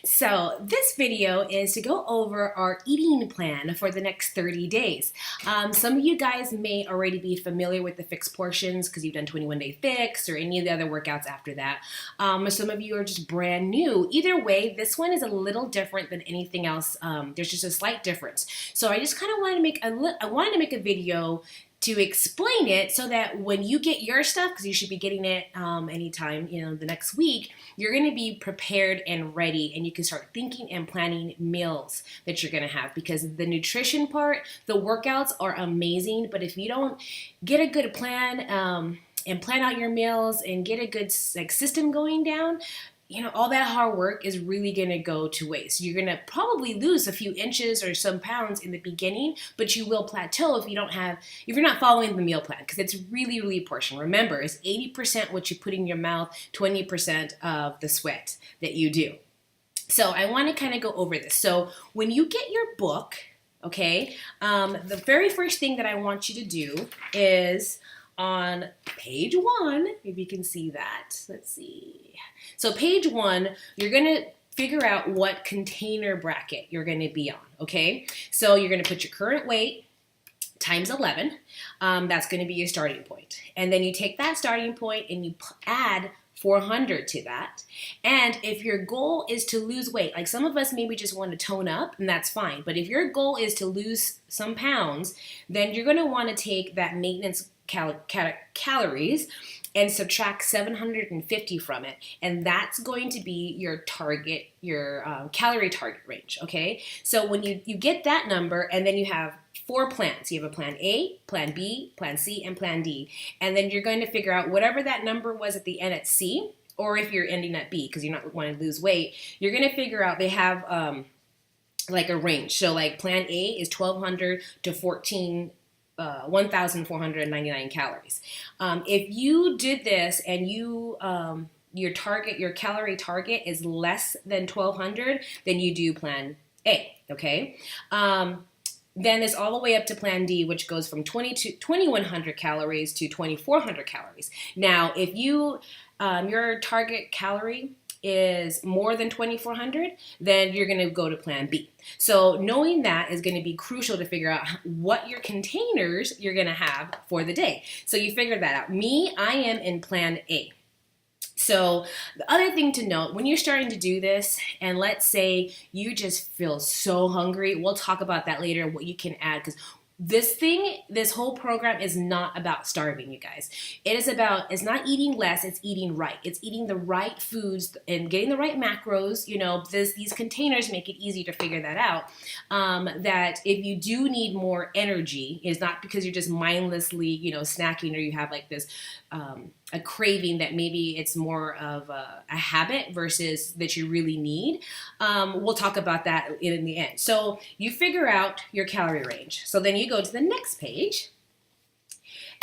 So this video is to go over our eating plan for the next 30 days. Some of you guys may already be familiar with the fixed portions because you've done 21-day fix or any of the other workouts after that. Some of you are just brand new. Either way, this one is a little different than anything else. There's just a slight difference. So I just kind of wanted to make a video to explain it so that when you get your stuff, because you should be getting it anytime, the next week, you're going to be prepared and ready, and you can start thinking and planning meals that you're going to have, because the nutrition part, the workouts are amazing, but if you don't get a good plan and plan out your meals and get a good system going down, all that hard work is really going to go to waste. You're going to probably lose a few inches or some pounds in the beginning, but you will plateau if you're not following the meal plan, because it's really, really portion. Remember, it's 80% what you put in your mouth, 20% of the sweat that you do. So I want to kind of go over this. So when you get your book, okay, the very first thing that I want you to do is on page 1, if you can see that, let's see. So page 1, you're going to figure out what container bracket you're going to be on, okay? So you're going to put your current weight times 11. That's going to be your starting point. And then you take that starting point and you add 400 to that. And if your goal is to lose weight, like some of us maybe just want to tone up, and that's fine. But if your goal is to lose some pounds, then you're going to want to take that maintenance calories and subtract 750 from it, and that's going to be your target, your calorie target range, okay? So when you get that number, and then you have 4 plans. You have a plan A, plan B, plan C, and plan D, and then you're going to figure out whatever that number was at the end at C, or if you're ending at B because you're not wanting to lose weight, you're going to figure out they have like a range. So like plan A is 1,200 to 1,499 calories. If you did this and your calorie target is less than 1,200, then you do plan A, okay? Then it's all the way up to plan D, which goes from 2,100 calories to 2,400 calories. Now, if your target calorie is more than 2,400, then you're going to go to plan B. So knowing that is going to be crucial to figure out what your containers you're going to have for the day. So you figure that out. I am in plan A. So the other thing to note, when you're starting to do this, and let's say you just feel so hungry, we'll talk about that later, what you can add, because this whole program is not about starving, you guys. It's not eating less, it's eating right. It's eating the right foods and getting the right macros. These containers make it easy to figure that out. That if you do need more energy, it's not because you're just mindlessly, snacking, or you have like this, a craving that maybe it's more of a habit versus that you really need. We'll talk about that in the end. So you figure out your calorie range. So then you go to the next page,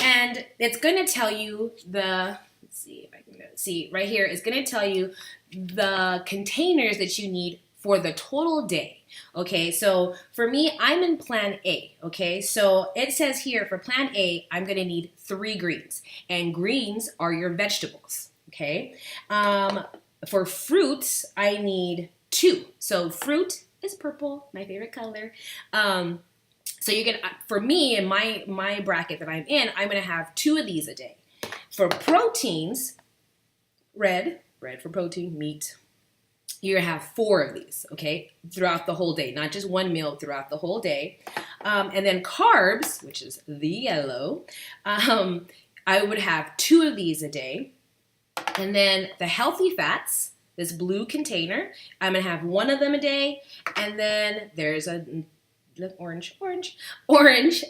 and it's going to tell you let's see if I can see right here, it's going to tell you the containers that you need for the total day. Okay, so for me, I'm in plan A, okay? So it says here for plan A, I'm gonna need 3 greens, and greens are your vegetables, okay? For fruits, I need 2. So fruit is purple, my favorite color. So for me, in my bracket that I'm in, I'm gonna have 2 of these a day. For proteins, bread for protein, meat, you're going to have 4 of these, okay, throughout the whole day, not just one meal, throughout the whole day. And then carbs, which is the yellow, I would have 2 of these a day. And then the healthy fats, this blue container, I'm going to have 1 of them a day. And then there's orange,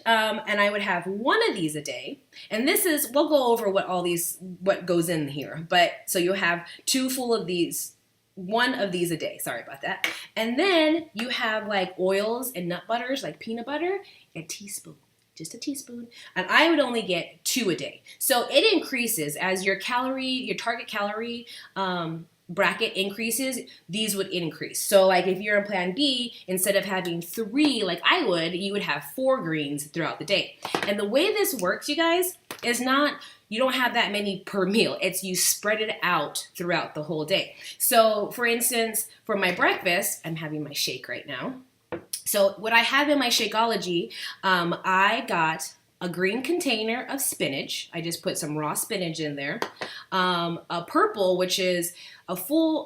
and I would have 1 of these a day. And we'll go over what goes in here. But so you'll have 2 full of these, 1 of these a day. Sorry about that. And then you have like oils and nut butters, like peanut butter, a teaspoon, just a teaspoon. And I would only get 2 a day. So it increases as your target calorie bracket increases, these would increase. So like if you're in plan B, instead of having 3 like I would, you would have 4 greens throughout the day. And the way this works, you guys, is not you don't have that many per meal. It's you spread it out throughout the whole day. So for instance, for my breakfast, I'm having my shake right now. So what I have in my Shakeology, I got a green container of spinach. I just put some raw spinach in there. A purple, which is a full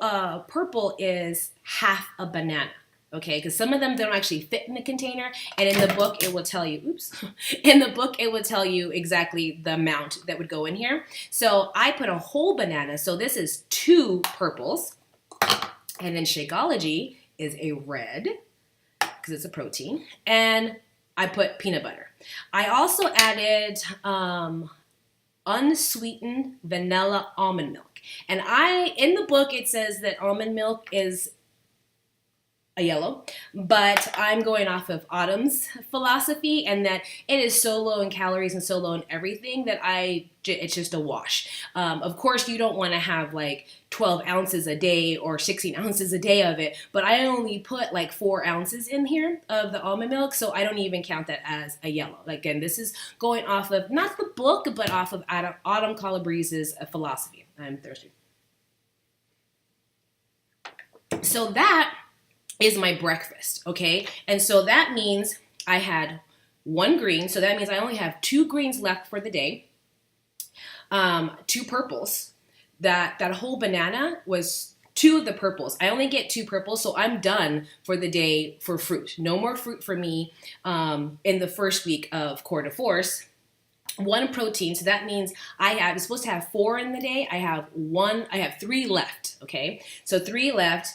purple is half a banana. Okay, because some of them don't actually fit in the container, and in the book it will tell you, oops, in the book it will tell you exactly the amount that would go in here. So I put a whole banana, so this is 2 purples, and then Shakeology is a red, because it's a protein, and I put peanut butter. I also added unsweetened vanilla almond milk, and in the book it says that almond milk is a yellow, but I'm going off of Autumn's philosophy, and that it is so low in calories and so low in everything that it's just a wash. Of course, you don't want to have like 12 ounces a day or 16 ounces a day of it, but I only put like 4 ounces in here of the almond milk, so I don't even count that as a yellow. Again, this is going off of not the book, but off of Autumn Calabrese's philosophy. I'm thirsty. So that is my breakfast, okay? And so that means I had 1 green, so that means I only have 2 greens left for the day, 2 purples. That whole banana was 2 of the purples. I only get 2 purples, so I'm done for the day for fruit. No more fruit for me in the first week of Core de Force. 1 protein, so that means I'm supposed to have 4 in the day. I have 3 left, okay? So 3 left.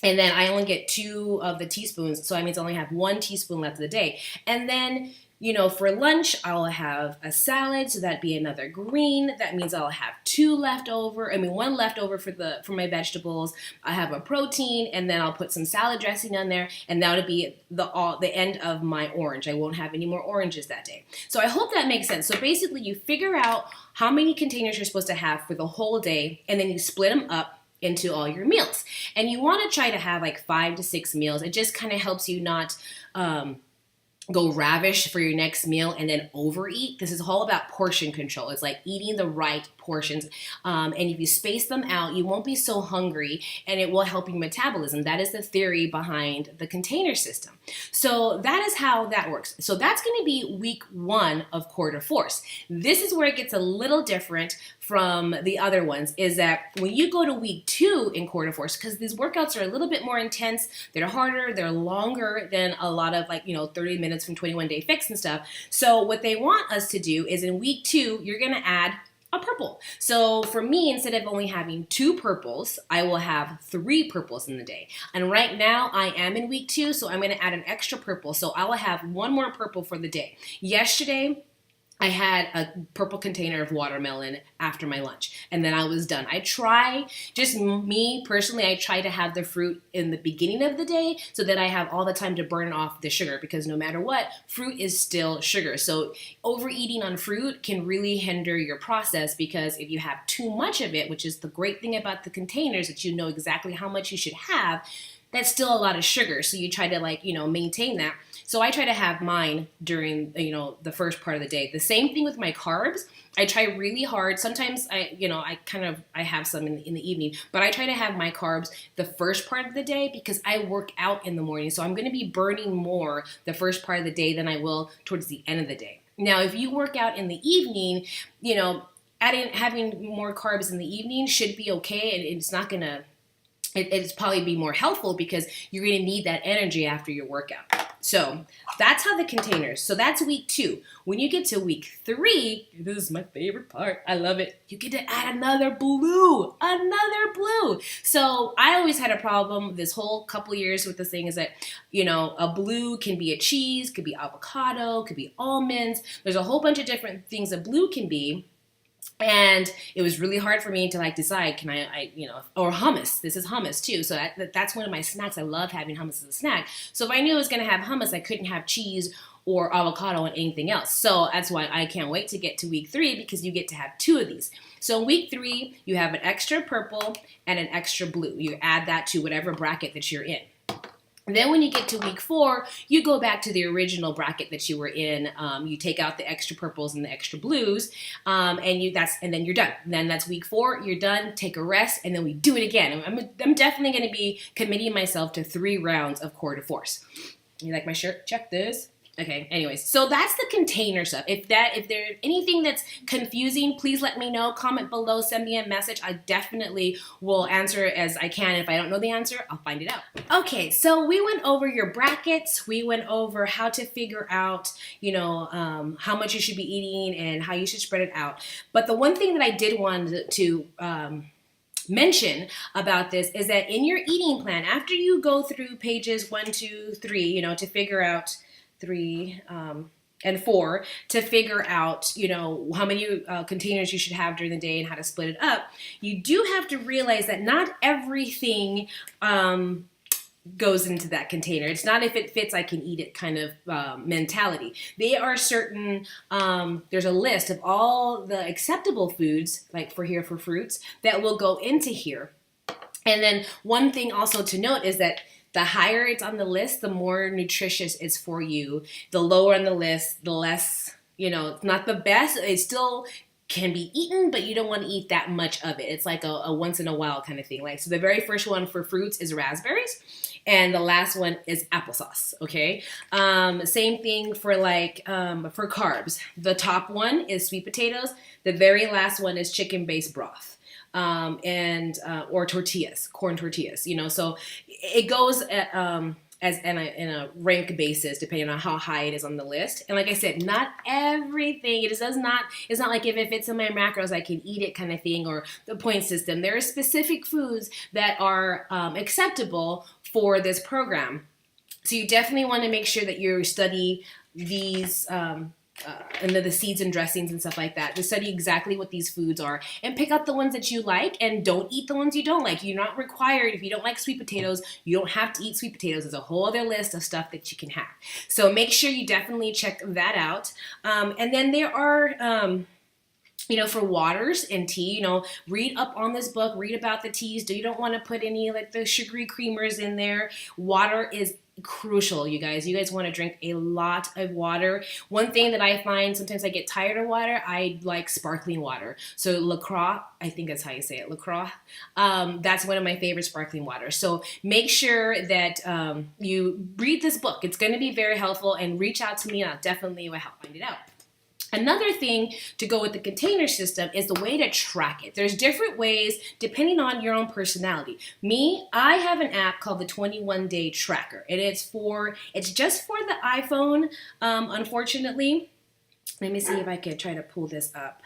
And then I only get 2 of the teaspoons, so that means I only have 1 teaspoon left of the day. And then, for lunch, I'll have a salad, so that'd be another green. That means I'll have 2 left over. 1 left over for my vegetables. I have a protein, and then I'll put some salad dressing on there, and that would be the end of my orange. I won't have any more oranges that day. So I hope that makes sense. So basically, you figure out how many containers you're supposed to have for the whole day, and then you split them up into all your meals. And you want to try to have like 5 to 6 meals. It just kind of helps you not go ravish for your next meal and then overeat. This is all about portion control. It's like eating the right portions. And if you space them out, you won't be so hungry, and it will help your metabolism. That is the theory behind the container system. So that is how that works. So that's going to be week 1 of Core de Force. This is where it gets a little different from the other ones, is that when you go to week 2 in Core de Force, because these workouts are a little bit more intense, they're harder, they're longer than a lot of 30 minutes from 21 Day Fix and stuff. So what they want us to do is in week 2, you're going to add a purple. So for me, instead of only having 2 purples, I will have 3 purples in the day. And right now I am in week 2, so I'm going to add an extra purple. So I will have 1 more purple for the day. Yesterday, I had a purple container of watermelon after my lunch, and then I was done. I try to have the fruit in the beginning of the day so that I have all the time to burn off the sugar, because no matter what, fruit is still sugar. So overeating on fruit can really hinder your process, because if you have too much of it, which is the great thing about the containers, that you know exactly how much you should have, that's still a lot of sugar. So you try to maintain that. So I try to have mine during, the first part of the day. The same thing with my carbs. I try really hard. Sometimes I have some in the evening, but I try to have my carbs the first part of the day, because I work out in the morning. So I'm going to be burning more the first part of the day than I will towards the end of the day. Now, if you work out in the evening, having more carbs in the evening should be okay. And it's not going to, it's probably be more helpful, because you're going to need that energy after your workout. So that's how the containers. So that's week 2. When you get to week 3, this is my favorite part. I love it. You get to add another blue. So I always had a problem this whole couple years with this thing, is that, a blue can be a cheese, could be avocado, could be almonds. There's a whole bunch of different things a blue can be. And it was really hard for me to decide, can I or hummus. This is hummus too. So that's one of my snacks. I love having hummus as a snack. So if I knew I was going to have hummus, I couldn't have cheese or avocado and anything else. So that's why I can't wait to get to week 3, because you get to have 2 of these. So week 3, you have an extra purple and an extra blue. You add that to whatever bracket that you're in. Then when you get to week 4, you go back to the original bracket that you were in. You take out the extra purples and the extra blues, and then you're done. Then that's week 4. You're done. Take a rest, and then we do it again. I'm definitely going to be committing myself to 3 rounds of core de force. You like my shirt? Check this. Okay, anyways, so that's the container stuff. If there's anything that's confusing, please let me know. Comment below, send me a message. I definitely will answer as I can. If I don't know the answer, I'll find it out. Okay, so we went over your brackets. We went over how to figure out, how much you should be eating and how you should spread it out. But the one thing that I did want to mention about this is that in your eating plan, after you go through pages 1, 2, 3, to figure out 3 and 4 to figure out, how many containers you should have during the day and how to split it up, you do have to realize that not everything goes into that container. It's not if it fits, I can eat it kind of mentality. They are certain, there's a list of all the acceptable foods, like for fruits, that will go into here. And then one thing also to note is that the higher it's on the list, the more nutritious it's for you. The lower on the list, the less, it's not the best. It still can be eaten, but you don't want to eat that much of it. It's like a once in a while kind of thing. Like, so the very first one for fruits is raspberries, and the last one is applesauce, okay? Same thing for for carbs. The top one is sweet potatoes. The very last one is chicken-based broth. Or tortillas, corn tortillas, so it goes as in a rank basis depending on how high it is on the list. And like I said, not everything, it's not like if it fits in my macros, I can eat it kind of thing, or the point system. There are specific foods that are acceptable for this program. So you definitely want to make sure that you study these and the seeds and dressings and stuff like that, to study exactly what these foods are and pick out the ones that you like, and don't eat the ones you don't like. You're not required, if you don't like sweet potatoes, you don't have to eat sweet potatoes. There's a whole other list of stuff that you can have. So make sure you definitely check that out. And then there are for waters and tea, read up on this book, read about the teas. You don't want to put any like the sugary creamers in there. Water is crucial, you guys. You guys want to drink a lot of water. One thing that I find, sometimes I get tired of water, I like sparkling water. So LaCroix, I think that's how you say it, LaCroix. That's one of my favorite sparkling water. So make sure that you read this book. It's going to be very helpful, and reach out to me and I'll definitely help find it out. Another thing to go with the container system is the way to track it. There's different ways depending on your own personality. I have an app called the 21-Day Tracker, and it's just for the iPhone, unfortunately. Let me see if I can try to pull this up.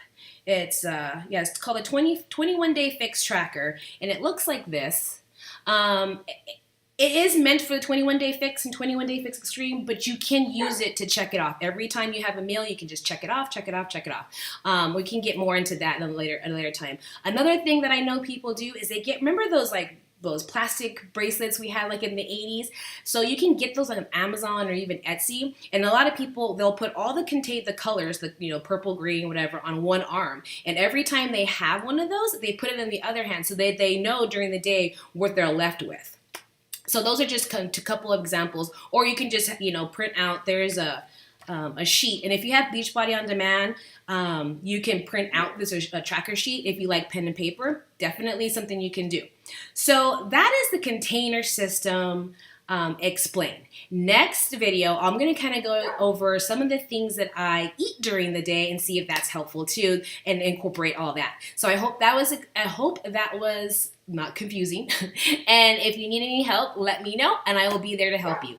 It's called the 21-Day Fix Tracker, and it looks like this. It is meant for the 21-Day Fix and 21-Day Fix Extreme, but you can use it to check it off. Every time you have a meal, you can just check it off, check it off, check it off. We can get more into that at a later time. Another thing that I know people do is remember those plastic bracelets we had like in the 80s? So you can get those on Amazon or even Etsy. And a lot of people, they'll put all the colors, the purple, green, whatever, on one arm. And every time they have one of those, they put it in the other hand, so they know during the day what they're left with. So those are just a couple of examples. Or you can just, print out, there's a sheet. And if you have Beachbody On Demand, you can print out a tracker sheet. If you like pen and paper, definitely something you can do. So that is the container system explained. Next video, I'm going to kind of go over some of the things that I eat during the day and see if that's helpful too, and incorporate all that. So I hope that was not confusing. And if you need any help, let me know and I will be there to help you.